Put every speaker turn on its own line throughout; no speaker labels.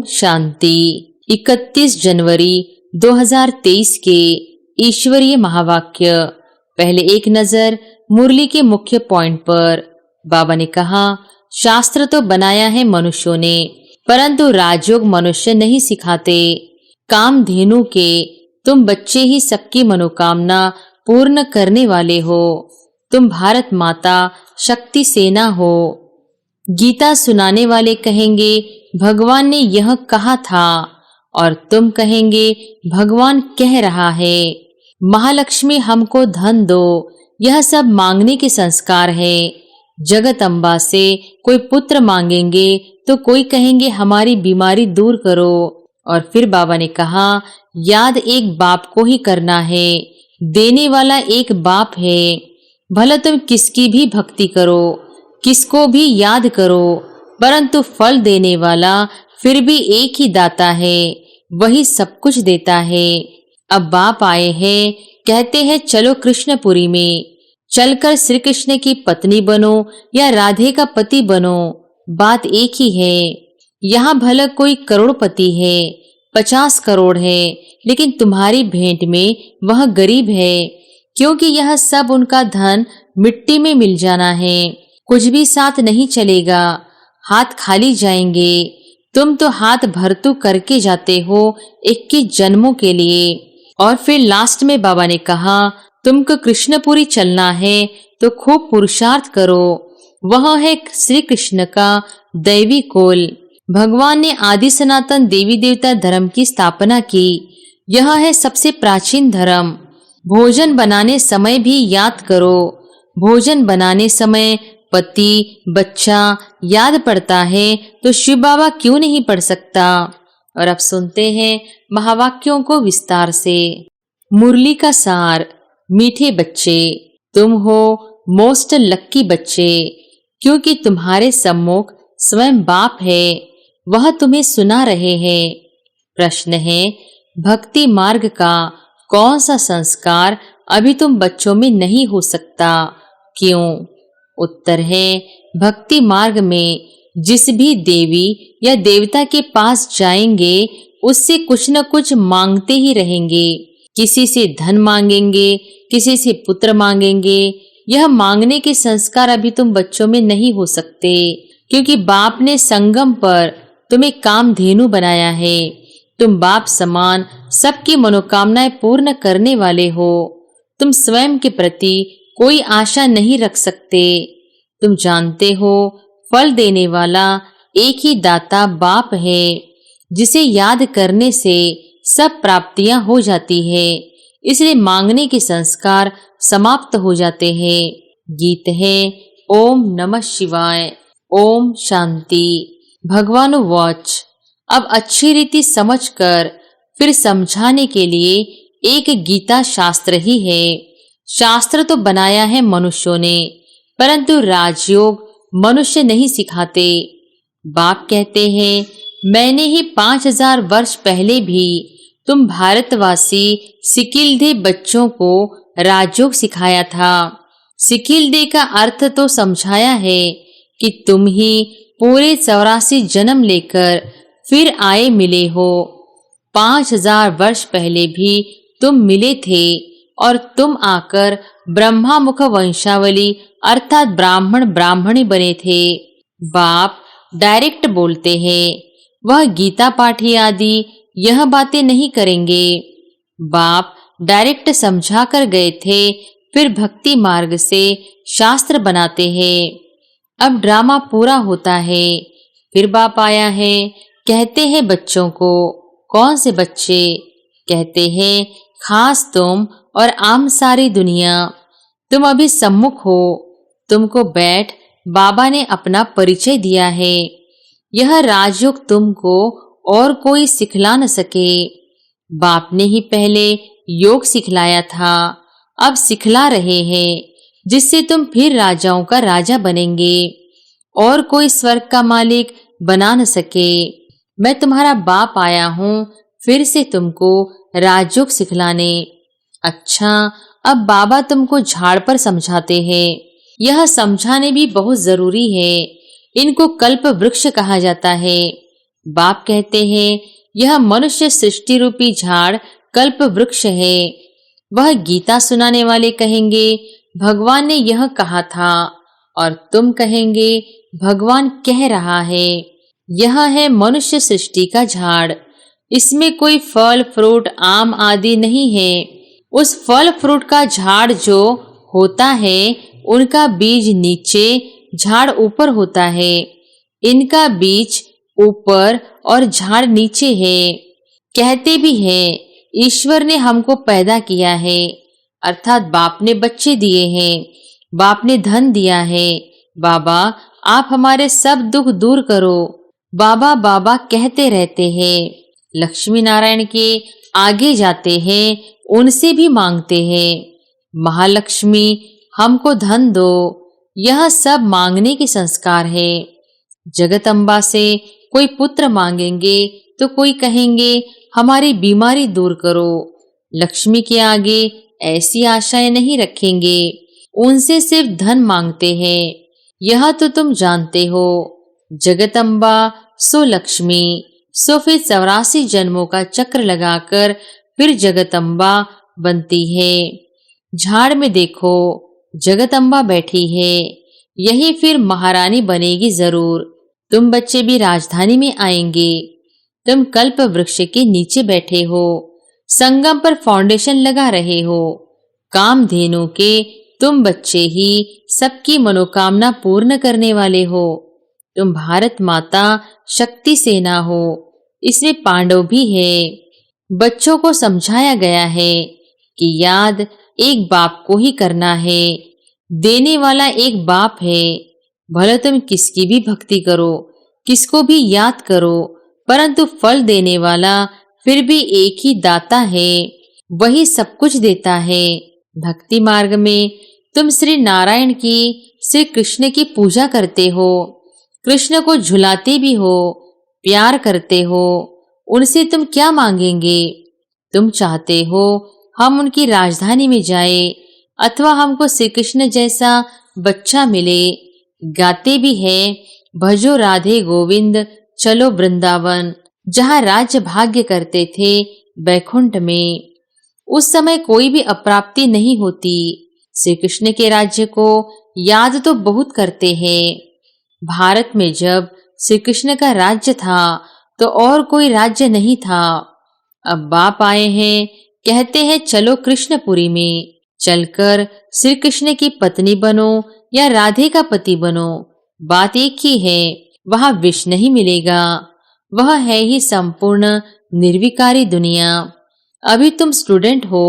शांति। 31 जनवरी 2023 के ईश्वरीय महावाक्य। पहले एक नजर मुरली के मुख्य पॉइंट पर। बाबा ने कहा, शास्त्र तो बनाया है मनुष्यों ने, परंतु राजयोग मनुष्य नहीं सिखाते। कामधेनु के तुम बच्चे ही सबकी मनोकामना पूर्ण करने वाले हो। तुम भारत माता शक्ति सेना हो। गीता सुनाने वाले कहेंगे भगवान ने यह कहा था, और तुम कहेंगे भगवान कह रहा है। महालक्ष्मी हमको धन दो, यह सब मांगने के संस्कार है। जगत अम्बा से कोई पुत्र मांगेंगे तो कोई कहेंगे हमारी बीमारी दूर करो। और फिर बाबा ने कहा, याद एक बाप को ही करना है, देने वाला एक बाप है। भला तुम किसकी भी भक्ति करो, किसको भी याद करो, परंतु फल देने वाला फिर भी एक ही दाता है, वही सब कुछ देता है। अब बाप आए हैं, कहते हैं चलो कृष्णपुरी में, चलकर श्री कृष्ण की पत्नी बनो या राधे का पति बनो, बात एक ही है। यहाँ भला कोई करोड़पति है, 50 करोड़ है, लेकिन तुम्हारी भेंट में वह गरीब है, क्योंकि यह सब उनका धन मिट्टी में मिल जाना है। कुछ भी साथ नहीं चलेगा, हाथ खाली जाएंगे। तुम तो हाथ भरतू करके जाते हो 21 जन्मों के लिए। और फिर लास्ट में बाबा ने कहा, तुमको कृष्णपुरी चलना है तो खूब पुरुषार्थ करो। वह है श्री कृष्ण का दैवी कुल। भगवान ने आदि सनातन देवी देवता धर्म की स्थापना की। यह है सबसे प्राचीन धर्म। भोजन बनाने समय भी याद करो। भोजन बनाने समय पति बच्चा याद पड़ता है तो शिव बाबा क्यों नहीं पढ़ सकता। और अब सुनते हैं महावाक्यों को विस्तार से। मुरली का सार। मीठे बच्चे, तुम हो मोस्ट लक्की बच्चे, क्योंकि तुम्हारे सम्मुख स्वयं बाप है, वह तुम्हें सुना रहे हैं। प्रश्न है, भक्ति मार्ग का कौन सा संस्कार अभी तुम बच्चों में नहीं हो सकता, क्यों? उत्तर है, भक्ति मार्ग में जिस भी देवी या देवता के पास जाएंगे उससे कुछ न कुछ मांगते ही रहेंगे। किसी से धन मांगेंगे, किसी से पुत्र मांगेंगे। यह मांगने के संस्कार अभी तुम बच्चों में नहीं हो सकते, क्योंकि बाप ने संगम पर तुम्हें कामधेनु बनाया है। तुम बाप समान सबकी मनोकामनाएं पूर्ण करने वाले हो। तुम स्वयं के प्रति कोई आशा नहीं रख सकते। तुम जानते हो फल देने वाला एक ही दाता बाप है, जिसे याद करने से सब प्राप्तियां हो जाती है। इसलिए मांगने के संस्कार समाप्त हो जाते हैं। गीत है, ओम नमः शिवाय, ओम शांति। भगवानुवाच। अब अच्छी रीति समझकर फिर समझाने के लिए एक गीता शास्त्र ही है। शास्त्र तो बनाया है मनुष्यों ने, परंतु राजयोग मनुष्य नहीं सिखाते। बाप कहते हैं, मैंने ही 5000 वर्ष पहले भी तुम भारतवासी सिकिलदे बच्चों को राजयोग सिखाया था। सिकिलदे का अर्थ तो समझाया है कि तुम ही पूरे 84 जन्म लेकर फिर आए मिले हो। 5000 वर्ष पहले भी तुम मिले थे और तुम आकर ब्रह्मा मुख वंशावली अर्थात ब्राह्मण ब्राह्मणी बने थे। बाप डायरेक्ट बोलते हैं, वह गीता पाठी आदि यह बातें नहीं करेंगे। बाप डायरेक्ट समझा कर गए थे, फिर भक्ति मार्ग से शास्त्र बनाते हैं। अब ड्रामा पूरा होता है। फिर बाप आया है, कहते हैं बच्चों को। कौन से बच्चे? कहते हैं खास तुम और आम सारी दुनिया। तुम अभी सम्मुख हो। तुमको बैठ बाबा ने अपना परिचय दिया है। यह राजयोग तुमको और कोई सिखला न सके। बाप ने ही पहले योग सिखलाया था, अब सिखला रहे हैं, जिससे तुम फिर राजाओं का राजा बनेंगे और कोई स्वर्ग का मालिक बना न सके। मैं तुम्हारा बाप आया हूँ फिर से तुमको राजयोग सिखलाने। अच्छा, अब बाबा तुमको झाड़ पर समझाते हैं। यह समझाने भी बहुत जरूरी है। इनको कल्प वृक्ष कहा जाता है। बाप कहते हैं यह मनुष्य सृष्टि रूपी झाड़ कल्प वृक्ष है। वह गीता सुनाने वाले कहेंगे भगवान ने यह कहा था, और तुम कहेंगे भगवान कह रहा है। यह है मनुष्य सृष्टि का झाड़। इसमें कोई फल फ्रूट आम आदि नहीं है। उस फल फ्रूट का झाड़ जो होता है उनका बीज नीचे, झाड़ ऊपर होता है। इनका बीज ऊपर और झाड़ नीचे है। कहते भी हैं ईश्वर ने हमको पैदा किया है, अर्थात बाप ने बच्चे दिए हैं, बाप ने धन दिया है। बाबा आप हमारे सब दुख दूर करो, बाबा बाबा कहते रहते हैं। लक्ष्मी नारायण के आगे जाते हैं, उनसे भी मांगते हैं महालक्ष्मी हमको धन दो। यह सब मांगने के संस्कार है। जगदम्बा से कोई पुत्र मांगेंगे तो कोई कहेंगे हमारी बीमारी दूर करो। लक्ष्मी के आगे ऐसी आशाएं नहीं रखेंगे, उनसे सिर्फ धन मांगते हैं। यह तो तुम जानते हो। जगदम्बा सो लक्ष्मी, सो फिर 84 जन्मों का चक्र लगाकर फिर जगदम्बा बनती है। झाड़ में देखो जगदम्बा बैठी है, यही फिर महारानी बनेगी जरूर। तुम बच्चे भी राजधानी में आएंगे। तुम कल्प वृक्ष के नीचे बैठे हो, संगम पर फाउंडेशन लगा रहे हो। कामधेनु के तुम बच्चे ही सबकी मनोकामना पूर्ण करने वाले हो। तुम भारत माता शक्ति सेना हो, इसमें पांडव भी है। बच्चों को समझाया गया है कि याद एक बाप को ही करना है। देने वाला एक बाप है। भले तुम किसकी भी भक्ति करो, किसको भी याद करो, परंतु फल देने वाला फिर भी एक ही दाता है, वही सब कुछ देता है। भक्ति मार्ग में तुम श्री नारायण की, श्री कृष्ण की पूजा करते हो, कृष्ण को झुलाते भी हो, प्यार करते हो। उनसे तुम क्या मांगेंगे? तुम चाहते हो हम उनकी राजधानी में जाए, अथवा हमको श्री कृष्ण जैसा बच्चा मिले। गाते भी है भजो राधे गोविंद चलो वृंदावन, जहाँ राज्य भाग्य करते थे बैकुंठ में। उस समय कोई भी अप्राप्ति नहीं होती। श्री कृष्ण के राज्य को याद तो बहुत करते हैं। भारत में जब श्री कृष्ण का राज्य था तो और कोई राज्य नहीं था। अब बाप आए हैं, कहते हैं चलो कृष्णपुरी में। चलकर श्री कृष्ण की पत्नी बनो या राधे का पति बनो, बात एक ही है। वहाँ विष नहीं मिलेगा, वह है ही संपूर्ण निर्विकारी दुनिया। अभी तुम स्टूडेंट हो,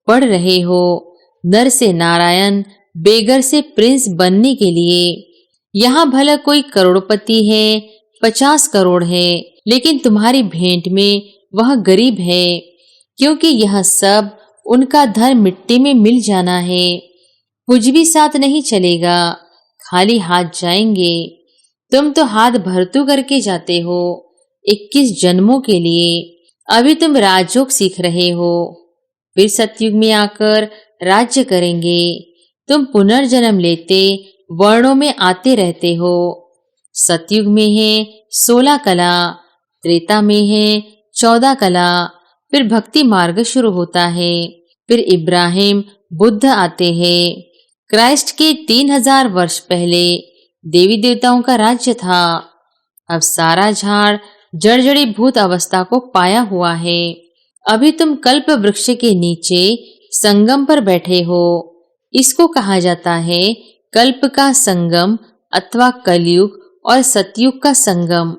पढ़ रहे हो नर से नारायण, बेगर से प्रिंस बनने के लिए। यहाँ भला कोई करोड़पति है, 50 करोड़ है, लेकिन तुम्हारी भेंट में वह गरीब है, क्योंकि यह सब उनका धन मिट्टी में मिल जाना है। कुछ भी साथ नहीं चलेगा, खाली हाथ जाएंगे। तुम तो हाथ भरतू करके जाते हो 21 जन्मों के लिए। अभी तुम राजयोग सीख रहे हो, फिर सतयुग में आकर राज्य करेंगे। तुम पुनर्जन्म लेते वर्णों में आते रहते हो। सतयुग में है 16 कला, त्रेता में है 14 कला, फिर भक्ति मार्ग शुरू होता है। फिर इब्राहिम बुद्ध आते हैं। क्राइस्ट के 3000 वर्ष पहले देवी देवताओं का राज्य था। अब सारा झाड़ जड़जड़ी भूत अवस्था को पाया हुआ है। अभी तुम कल्प वृक्ष के नीचे संगम पर बैठे हो। इसको कहा जाता है कल्प का संगम अथवा कलयुग और सतयुग का संगम।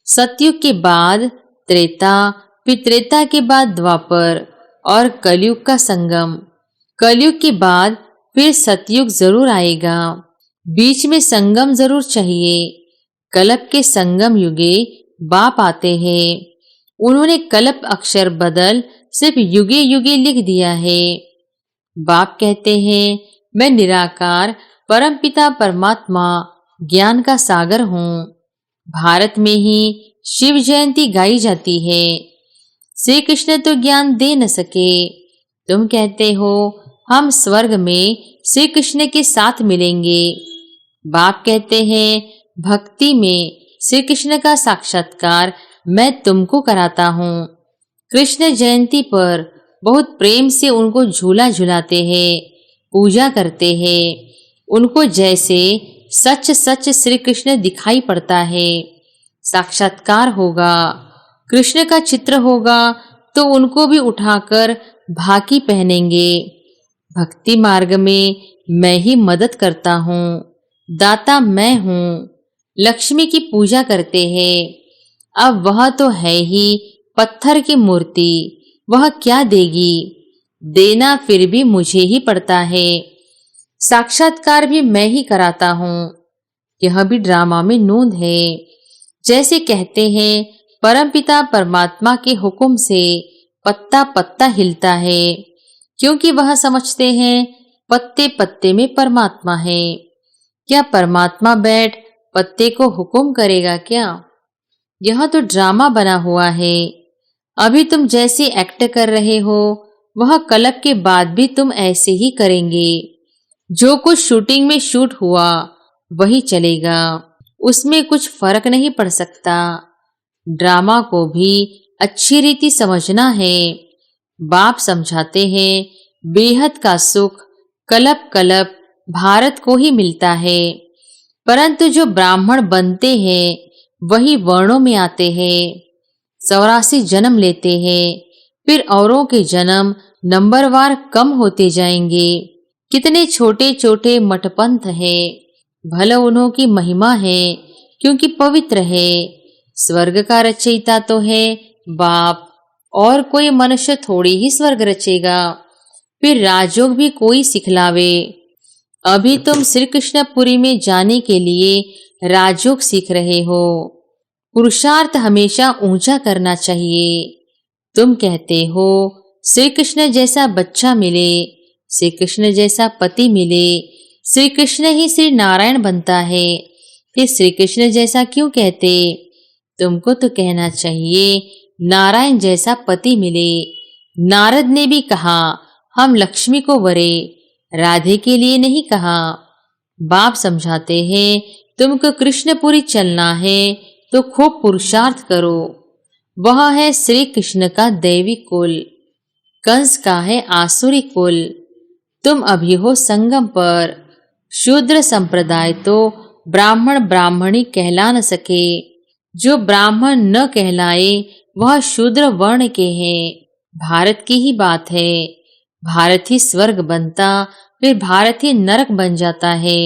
सतयुग के बाद त्रेता, फिर त्रेता के बाद द्वापर और कलयुग का संगम। कलयुग के बाद फिर सतयुग जरूर आएगा। बीच में संगम जरूर चाहिए। कल्प के संगम युगे बाप आते हैं। उन्होंने कल्प अक्षर बदल सिर्फ युगे युगे लिख दिया है। बाप कहते हैं मैं निराकार परमपिता परमात्मा ज्ञान का सागर हूँ। भारत में ही शिव जयंती गाई जाती है। श्री कृष्ण तो ज्ञान दे न सके। तुम कहते हो हम स्वर्ग में श्री कृष्ण के साथ मिलेंगे। बाप कहते हैं भक्ति में श्री कृष्ण का साक्षात्कार मैं तुमको कराता हूँ। कृष्ण जयंती पर बहुत प्रेम से उनको झूला झुलाते हैं, पूजा करते हैं। उनको जैसे सच सच श्री कृष्ण दिखाई पड़ता है। साक्षात्कार होगा, कृष्ण का चित्र होगा तो उनको भी उठाकर भाकी पहनेंगे। भक्ति मार्ग में मैं ही मदद करता हूँ, दाता मैं हूँ। लक्ष्मी की पूजा करते हैं। अब वह तो है ही पत्थर की मूर्ति, वह क्या देगी? देना फिर भी मुझे ही पड़ता है। साक्षात्कार भी मैं ही कराता हूँ। यह भी ड्रामा में नोंद है। जैसे कहते हैं परमपिता परमात्मा के हुक्म से पत्ता पत्ता हिलता है, क्योंकि वह समझते हैं पत्ते पत्ते में परमात्मा है। क्या परमात्मा बैठ पत्ते को हुक्म करेगा क्या? यह तो ड्रामा बना हुआ है। अभी तुम जैसे एक्ट कर रहे हो वह कलप के बाद भी तुम ऐसे ही करेंगे। जो कुछ शूटिंग में शूट हुआ वही चलेगा, उसमें कुछ फर्क नहीं पड़ सकता। ड्रामा को भी अच्छी रीति समझना है। बाप समझाते हैं बेहद का सुख कलप कलप भारत को ही मिलता है, परंतु जो ब्राह्मण बनते हैं वही वर्णों में आते हैं। 84 जन्म लेते हैं, फिर औरों के जन्म नंबरवार कम होते जाएंगे। कितने छोटे छोटे मठपंथ है, भला उन्हों की महिमा है क्योंकि पवित्र है। स्वर्ग का रचयिता तो है बाप, और कोई मनुष्य थोड़ी ही स्वर्ग रचेगा। फिर राजयोग भी कोई सिखलावे। अभी तुम श्री कृष्णपुरी में जाने के लिए राजयोग सीख रहे हो। पुरुषार्थ हमेशा ऊंचा करना चाहिए। तुम कहते हो श्री कृष्ण जैसा बच्चा मिले, श्री कृष्ण जैसा पति मिले, श्री कृष्ण ही श्री नारायण बनता है, फिर श्री कृष्ण जैसा क्यों कहते? तुमको तो कहना चाहिए नारायण जैसा पति मिले। नारद ने भी कहा हम लक्ष्मी को वरे, राधे के लिए नहीं कहा। बाप समझाते हैं तुमको कृष्णपुरी चलना है तो खूब पुरुषार्थ करो। वह है श्री कृष्ण का दैवी कुल, कंस का है आसुरी कुल। तुम अभी हो संगम पर। शूद्र संप्रदाय तो ब्राह्मण ब्राह्मणी कहला न सके। जो ब्राह्मण न कहलाए वह शूद्र वर्ण के हैं। भारत की ही बात है। भारत ही स्वर्ग बनता, फिर भारत ही नरक बन जाता है।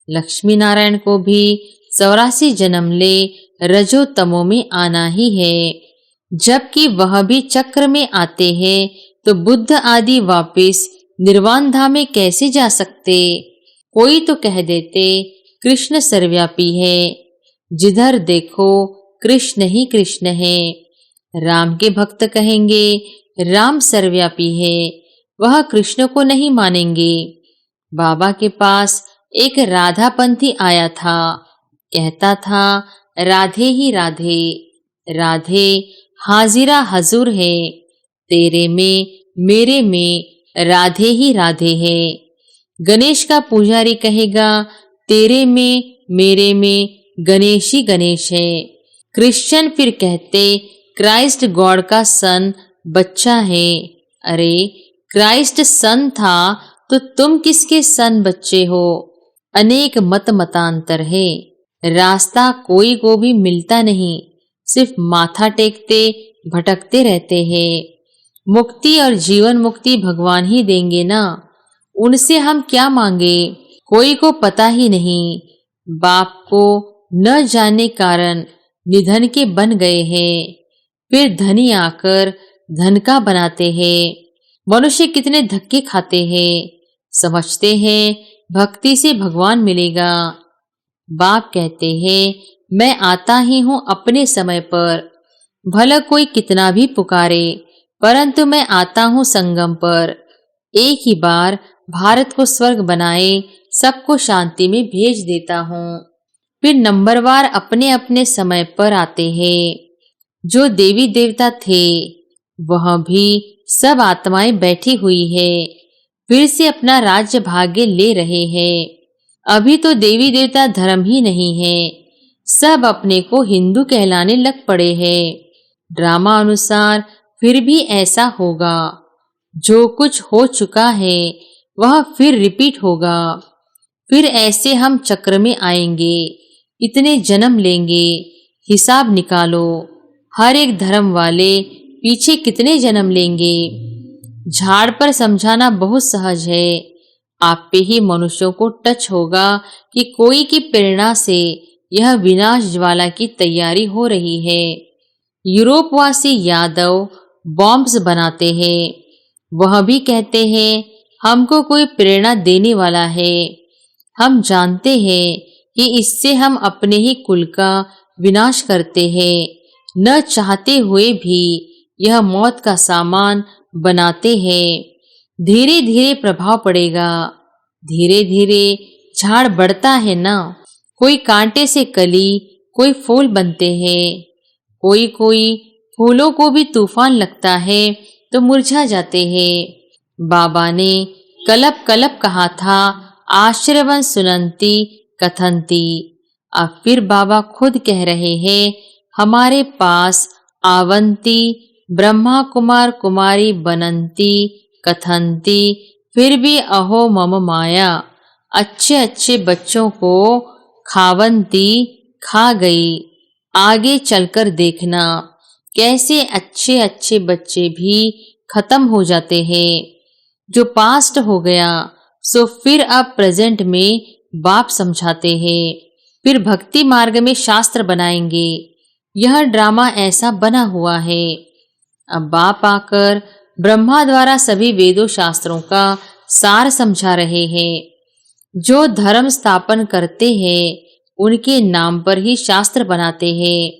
लक्ष्मी नारायण को भी 84 जन्म ले रजो तमो में आना ही है, जबकि वह भी चक्र में आते हैं तो बुद्ध आदि वापिस निर्वाण धाम में कैसे जा सकते? कोई तो कह देते कृष्ण सर्वव्यापी है, जिधर देखो कृष्ण ही कृष्ण है। राम के भक्त कहेंगे राम सर्वव्यापी है, वह कृष्ण को नहीं मानेंगे। बाबा के पास एक राधापंथी आया था, कहता था राधे ही राधे, राधे हाजिरा हजूर है, तेरे में मेरे में राधे ही राधे है। गणेश का पुजारी कहेगा तेरे में मेरे में गणेश ही गणेश है। क्रिश्चियन फिर कहते क्राइस्ट गॉड का सन बच्चा है। अरे क्राइस्ट सन था तो तुम किसके सन बच्चे हो? अनेक मत मतांतर है, रास्ता कोई को भी मिलता नहीं, सिर्फ माथा टेकते भटकते रहते हैं। मुक्ति और जीवन मुक्ति भगवान ही देंगे ना, उनसे हम क्या मांगे? कोई को पता ही नहीं। बाप को न जानने कारण निधन के बन गए हैं, फिर धनी आकर धन का बनाते हैं। मनुष्य कितने धक्के खाते हैं, समझते हैं भक्ति से भगवान मिलेगा। बाप कहते हैं मैं आता ही हूँ अपने समय पर, भला कोई कितना भी पुकारे, परंतु मैं आता हूँ संगम पर। एक ही बार भारत को स्वर्ग बनाए सबको शांति में भेज देता हूँ। फिर नंबरवार अपने अपने समय पर आते हैं। जो देवी देवता थे वह भी सब आत्माएं बैठी हुई है, फिर से अपना राज्य भाग्य ले रहे हैं। अभी तो देवी देवता धर्म ही नहीं है, सब अपने को हिंदू कहलाने लग पड़े हैं। ड्रामा अनुसार फिर भी ऐसा होगा। जो कुछ हो चुका है वह फिर रिपीट होगा। फिर ऐसे हम चक्र में आएंगे, इतने जन्म लेंगे, हिसाब निकालो। हर एक धर्म वाले पीछे कितने जन्म लेंगे। झाड़ पर समझाना बहुत सहज है। आप पे ही मनुष्यों को टच होगा कि कोई की प्रेरणा से यह विनाश ज्वाला की तैयारी हो रही है। यूरोपवासी यादव बॉम्ब्स बनाते हैं। वह भी कहते हैं हमको कोई प्रेरणा देने वाला है। हम जानते हैं कि इससे हम अपने ही कुल का विनाश करते हैं। न चाहते हुए भी यह मौत का सामान बनाते हैं। धीरे धीरे प्रभाव पड़ेगा। धीरे धीरे झाड़ बढ़ता है ना। कोई कांटे से कली, कोई फूल बनते हैं। कोई कोई फूलों को भी तूफान लगता है तो मुरझा जाते हैं। बाबा ने कलप कलप कहा था, आश्रवन सुनंती कथंती। अब फिर बाबा खुद कह रहे हैं, हमारे पास आवंती ब्रह्मा कुमार कुमारी बनंती कथंती। फिर भी अहो मम माया, अच्छे अच्छे बच्चों को खावंती खा गई। आगे चलकर देखना कैसे अच्छे अच्छे बच्चे भी खत्म हो जाते हैं। जो पास्ट हो गया सो फिर अब प्रेजेंट में बाप समझाते हैं। फिर भक्ति मार्ग में शास्त्र बनाएंगे। यह ड्रामा ऐसा बना हुआ है। अब बाप आकर ब्रह्मा द्वारा सभी वेदों शास्त्रों का सार समझा रहे हैं। जो धर्म स्थापन करते हैं उनके नाम पर ही शास्त्र बनाते हैं।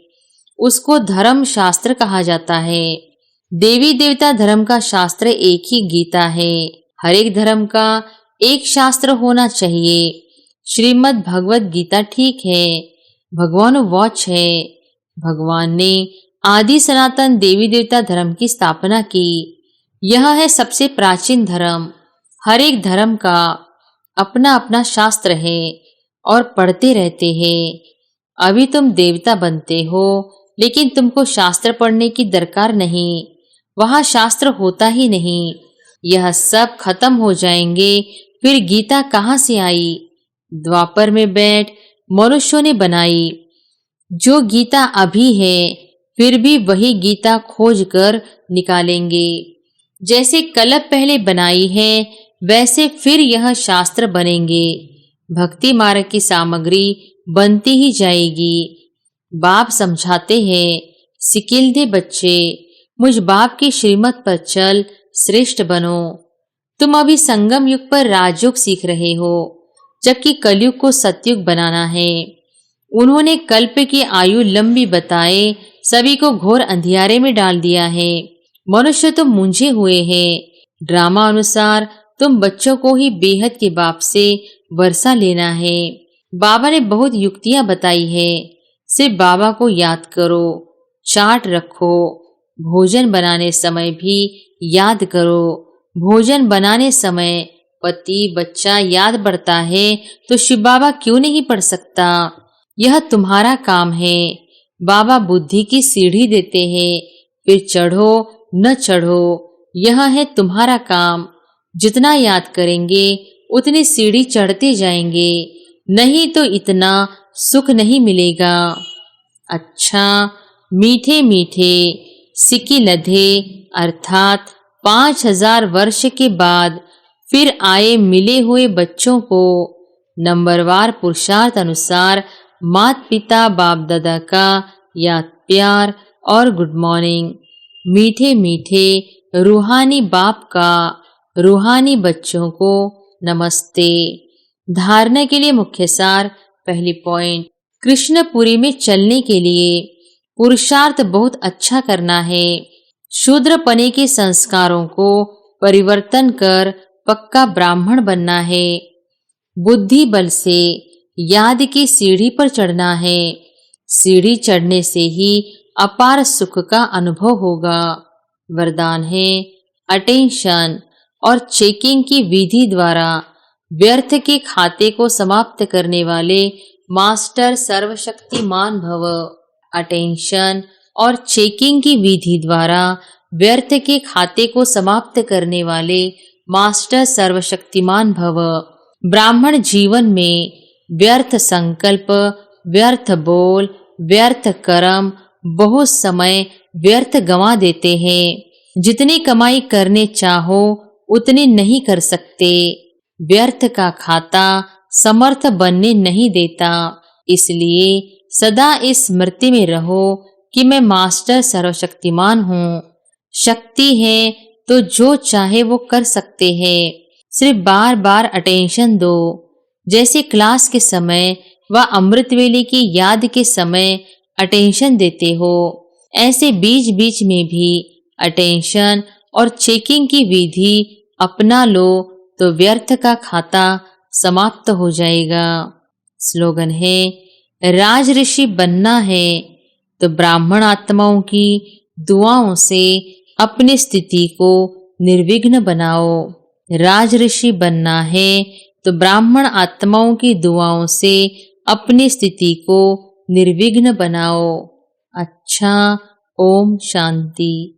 उसको धर्म शास्त्र कहा जाता है। देवी देवता धर्म का शास्त्र एक ही गीता है। हर एक धर्म का एक शास्त्र होना चाहिए। श्रीमद् भगवत गीता ठीक है, भगवान वॉच है। भगवान ने आदि सनातन देवी देवता धर्म की स्थापना की। यह है सबसे प्राचीन धर्म। हर एक धर्म का अपना अपना शास्त्र है और पढ़ते रहते हैं। अभी तुम देवता बनते हो लेकिन तुमको शास्त्र पढ़ने की दरकार नहीं। वहाँ शास्त्र होता ही नहीं। यह सब खत्म हो जाएंगे। फिर गीता कहाँ से आई? द्वापर में बैठ मनुष्यों ने बनाई। जो गीता अभी है फिर भी वही गीता खोज कर निकालेंगे। जैसे कलप पहले बनाई है वैसे फिर यह शास्त्र बनेंगे। भक्ति मार्ग की सामग्री बनती ही जाएगी। बाप समझाते हैं, सिकिल दे बच्चे, मुझ बाप की श्रीमत पर चल, श्रेष्ठ बनो। तुम अभी संगम युग पर राजयोग सीख रहे हो, जबकि कलयुग को सतयुग बनाना है। उन्होंने कल्प की आयु लंबी बताए सभी को घोर अंधियारे में डाल दिया है। मनुष्य तो मूंझे हुए हैं। ड्रामा अनुसार तुम बच्चों को ही बेहद के बाप से वर्षा लेना है। बाबा ने बहुत युक्तियां बताई है। सिर्फ बाबा को याद करो, चाट रखो। भोजन बनाने समय भी याद करो। भोजन बनाने समय पति बच्चा याद पड़ता है तो शिव बाबा क्यों नहीं पढ़ सकता? यह तुम्हारा काम है। बाबा बुद्धि की सीढ़ी देते हैं, फिर चढ़ो न चढ़ो, यह है तुम्हारा काम। जितना याद करेंगे उतनी सीढ़ी चढ़ते जाएंगे, नहीं तो इतना सुख नहीं मिलेगा। अच्छा, मीठे मीठे सिक्की लधे अर्थात 5000 वर्ष के बाद फिर आए मिले हुए बच्चों को नंबरवार पुरुषार्थ अनुसार माता पिता बाप दादा का याद प्यार और गुड मॉर्निंग। मीठे मीठे रूहानी बाप का रूहानी बच्चों को नमस्ते। धारणा के लिए मुख्य सार। पहली पॉइंट, कृष्णपुरी में चलने के लिए पुरुषार्थ बहुत अच्छा करना है। शूद्रपने के संस्कारों को परिवर्तन कर पक्का ब्राह्मण बनना है। बुद्धि बल से याद की सीढ़ी पर चढ़ना है। सीढ़ी चढ़ने से ही अपार सुख का अनुभव होगा। वरदान है अटेंशन और चेकिंग की विधि द्वारा व्यर्थ के खाते को समाप्त करने वाले मास्टर सर्वशक्तिमान भव। अटेंशन और चेकिंग की विधि द्वारा व्यर्थ के खाते को समाप्त करने वाले मास्टर सर्वशक्तिमान भव। ब्राह्मण जीवन में व्यर्थ संकल्प, व्यर्थ बोल, व्यर्थ कर्म, बहुत समय व्यर्थ गंवा देते हैं। जितनी कमाई करने चाहो उतनी नहीं कर सकते। व्यर्थ का खाता समर्थ बनने नहीं देता। इसलिए सदा इस स्मृति में रहो कि मैं मास्टर सर्वशक्तिमान हूँ। शक्ति है तो जो चाहे वो कर सकते हैं। सिर्फ बार बार अटेंशन दो। जैसे क्लास के समय व अमृत वेले की याद के समय अटेंशन देते हो, ऐसे बीच बीच में भी अटेंशन और चेकिंग की विधि अपना लो तो व्यर्थ का खाता समाप्त हो जाएगा। स्लोगन है, राज ऋषि बनना है तो ब्राह्मण आत्माओं की दुआओं से अपनी स्थिति को निर्विघ्न बनाओ। राज ऋषि बनना है तो ब्राह्मण आत्माओं की दुआओं से अपनी स्थिति को निर्विघ्न बनाओ। अच्छा, ओम शांति।